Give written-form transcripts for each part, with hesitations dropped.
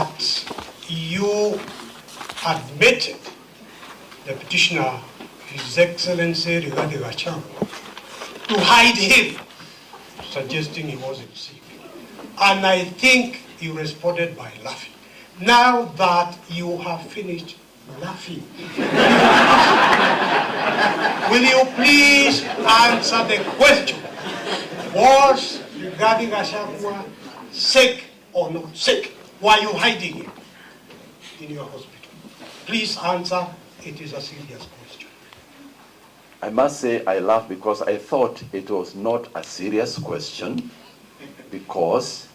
that you admitted the petitioner, His Excellency Rigathi Gachagua, to hide him, suggesting he wasn't sick. And I think you responded by laughing. Now that you have finished laughing, will you please answer the question? Was Rigathi Gachagua sick or not sick? Why are you hiding him in your hospital? Please answer. It is a serious question. I must say I laughed because I thought it was not a serious question, because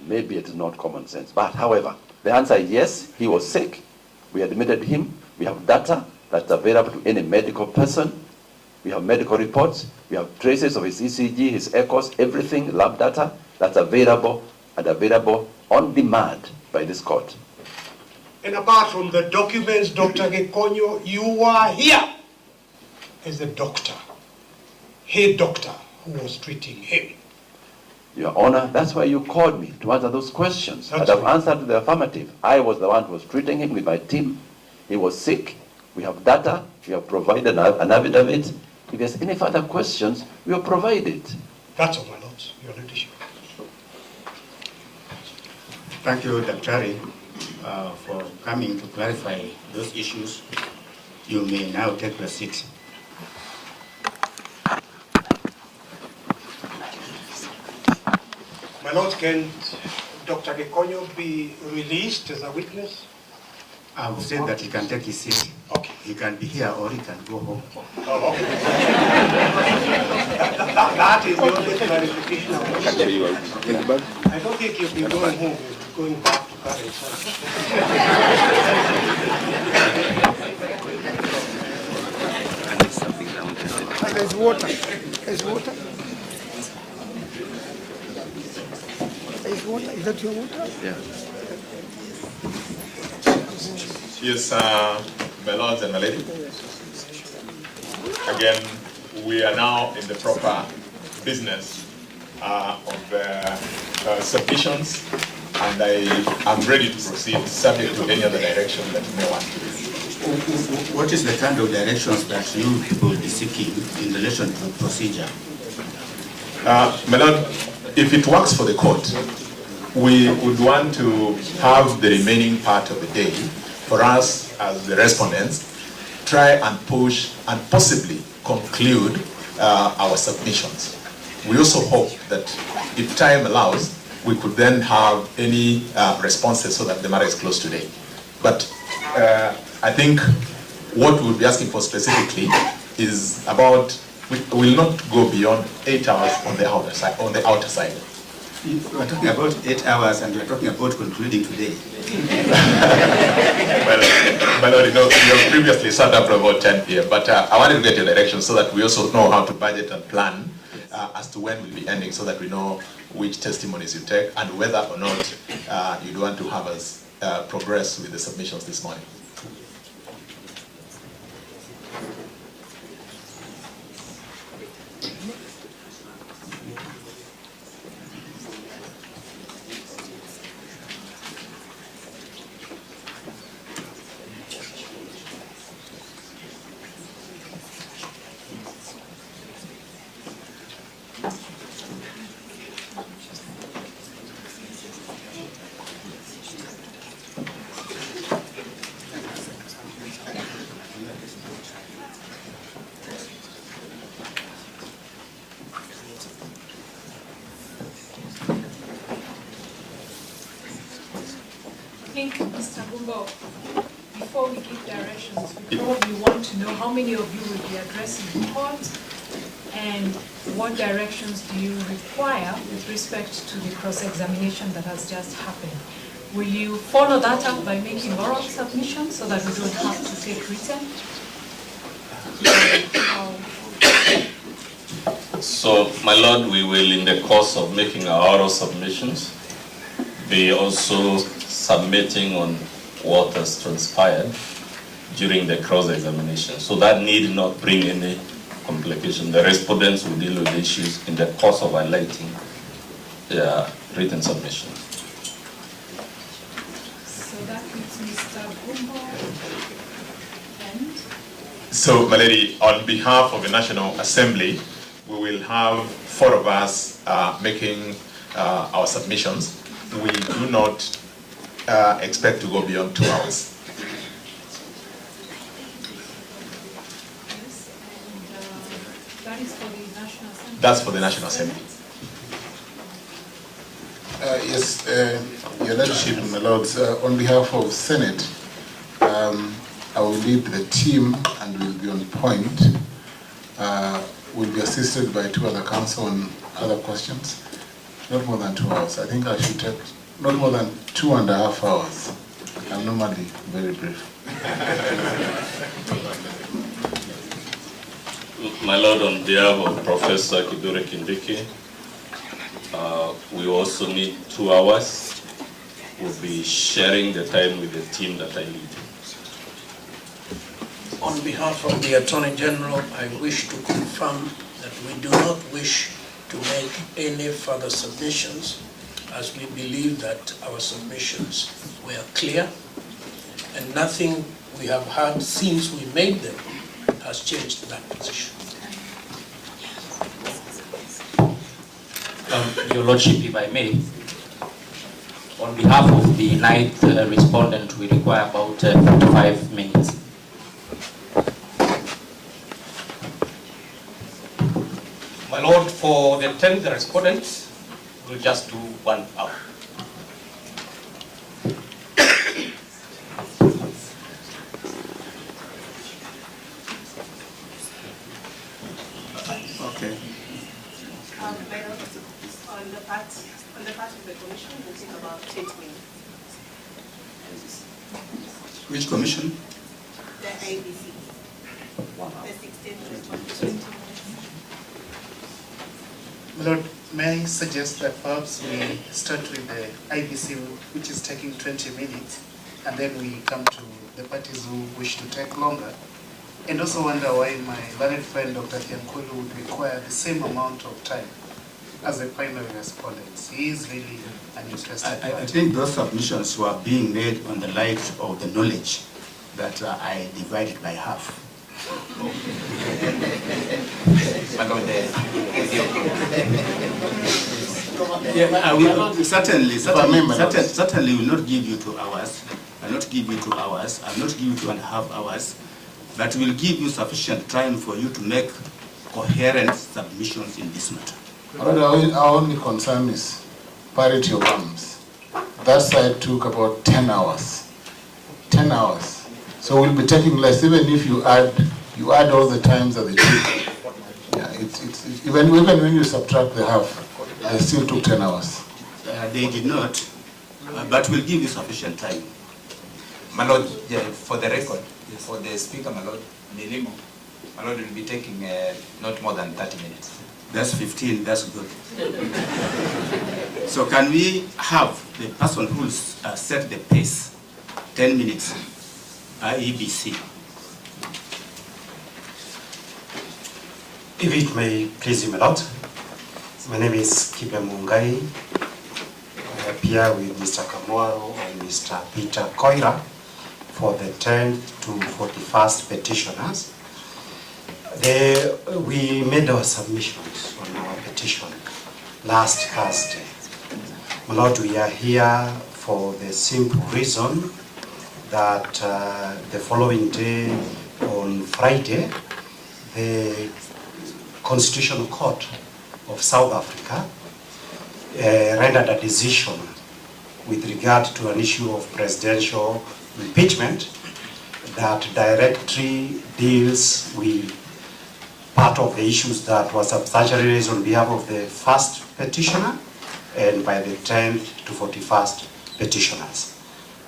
maybe it is not common sense. But however, the answer is yes, he was sick. We admitted him. We have data that's available to any medical person. We have medical reports. We have traces of his ECG, his echoes, everything, lab data that's available and available on demand by this court. And apart from the documents, Dr. Gikonyo, you are here as the doctor, head doctor who was treating him. Your Honor, that's why you called me, to answer those questions. That's I'd have right. answered to the affirmative. I was the one who was treating him with my team. He was sick. We have data. We have provided an affidavit. If there's any further questions, we will provide it. That's all, my lords, your leadership. Thank you, Dr. for coming to clarify those issues. You may now take your seat. My lords, can Dr. Gikonyo be released as a witness? I would say that he can take his seat. Okay. He can be here or he can go home. Oh, okay. That is the only clarification I want. I don't think you'll be going home, you'll be going back to Paris. There's water. There's water. There's water. Is that your water? Yeah. Yes, my lords and my lady. Again, we are now in the proper business of submissions, and I am ready to proceed subject to any other direction that you may want to do. What is the kind of directions that you people will be seeking in relation to procedure? My lord, if it works for the court, we would want to have the remaining part of the day for us as the respondents try and push and possibly conclude our submissions. We also hope that if time allows, we could then have any responses so that the matter is closed today. But I think what we'll be asking for specifically is about, we will not go beyond 8 hours on the outer side. We are talking about 8 hours and we are talking about concluding today. Well, my lord, you know, we have previously sat up for about 10 p.m., but I wanted to get your direction so that we also know how to budget and plan as to when we'll be ending, so that we know which testimonies you take and whether or not you'd want to have us progress with the submissions this morning. I think, Mr. Bumbo, before we give directions, we probably want to know how many of you will be addressing the court and what directions do you require with respect to the cross-examination that has just happened. Will you follow that up by making oral submissions so that we don't have to take written? So, my lord, we will, in the course of making our oral submissions, be also submitting on what has transpired during the cross-examination. So that need not bring any complication. The respondents will deal with the issues in the course of highlighting their written submission. So that leaves Mr. Gumbo and... So, my lady, on behalf of the National Assembly, we will have 4 of us making our submissions. We do not expect to go beyond 2 hours. Yes, and that is for the National Assembly. That's for the National Assembly. Yes, Your Lordship, my lords, on behalf of Senate, I will lead the team and will be on point. Will be assisted by 2 other counsel on other questions. Not more than 2 hours. I think I should take not more than 2.5 hours. I'm normally very brief. My Lord, on behalf of Professor Kidure Kindiki, we also need 2 hours. We'll be sharing the time with the team that I lead. On behalf of the Attorney General, I wish to confirm that we do not wish to make any further submissions, as we believe that our submissions were clear and nothing we have had since we made them has changed that position. Your Lordship, if I may, on behalf of the 9th respondent, we require about 45 minutes. My Lord, for the 10th respondent, we'll just do 1 hour. Okay. On the part of the commission, it will take about 20 minutes. Which commission? The ABC. The 16th respondent. Lord, may I suggest that perhaps we start with the IBC, which is taking 20 minutes, and then we come to the parties who wish to take longer. And also wonder why my learned friend Dr. Tiankulu would require the same amount of time as the primary respondents. He is really an interested I think those submissions were being made on the light of the knowledge that I divided by half. Yeah, I will certainly will not give you 2 hours. I'll not give you 2 hours. I'll not give you 2.5 hours. But will give you sufficient time for you to make coherent submissions in this matter. Our only concern is parity of arms. That side took about 10 hours. 10 hours. So we'll be taking less, even if you add all the times that they took. Yeah, even when you subtract the half, they still took 10 hours. They did not, but we'll give you sufficient time. My Lord, for the record, for the Speaker, my Lord, Milimo, my Lord will be taking not more than 30 minutes. That's 15, that's good. So can we have the person who will set the pace, 10 minutes, IEBC? If it may please you, my Lord, my name is Kibe Mungai. I appear with Mr. Kamwaro and Mr. Peter Koira for the 10th to 41st petitioners. We made our submissions on our petition last Thursday. My Lord, we are here for the simple reason that the following day, on Friday, the Constitutional Court of South Africa rendered a decision with regard to an issue of presidential impeachment that directly deals with part of the issues that was substantially raised on behalf of the first petitioner and by the 10th to 41st petitioners.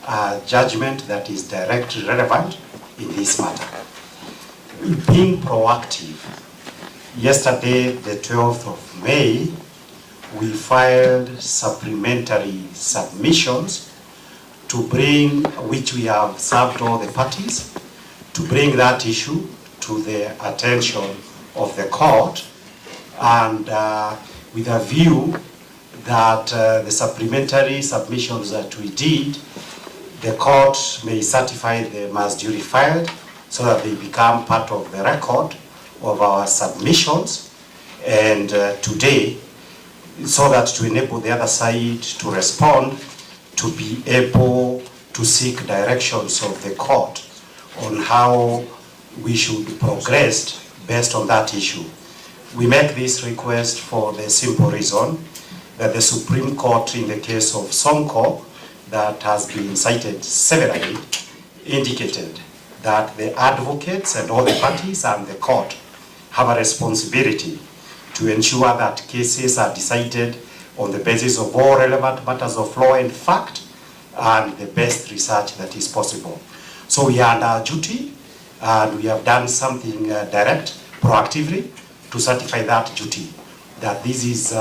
A judgment that is directly relevant in this matter. Being proactive, yesterday, the 12th of May, we filed supplementary submissions to bring, which we have served all the parties, to bring that issue to the attention of the court, and with a view that the supplementary submissions that we did the court may certify them as duly filed so that they become part of the record of our submissions. And today, so that to enable the other side to respond, to be able to seek directions of the court on how we should progress based on that issue. We make this request for the simple reason that the Supreme Court, in the case of Sonko, that has been cited severally, indicated that the advocates and all the parties and the court have a responsibility to ensure that cases are decided on the basis of all relevant matters of law and fact and the best research that is possible. So we are under our duty, and we have done something direct, proactively, to certify that duty, that this is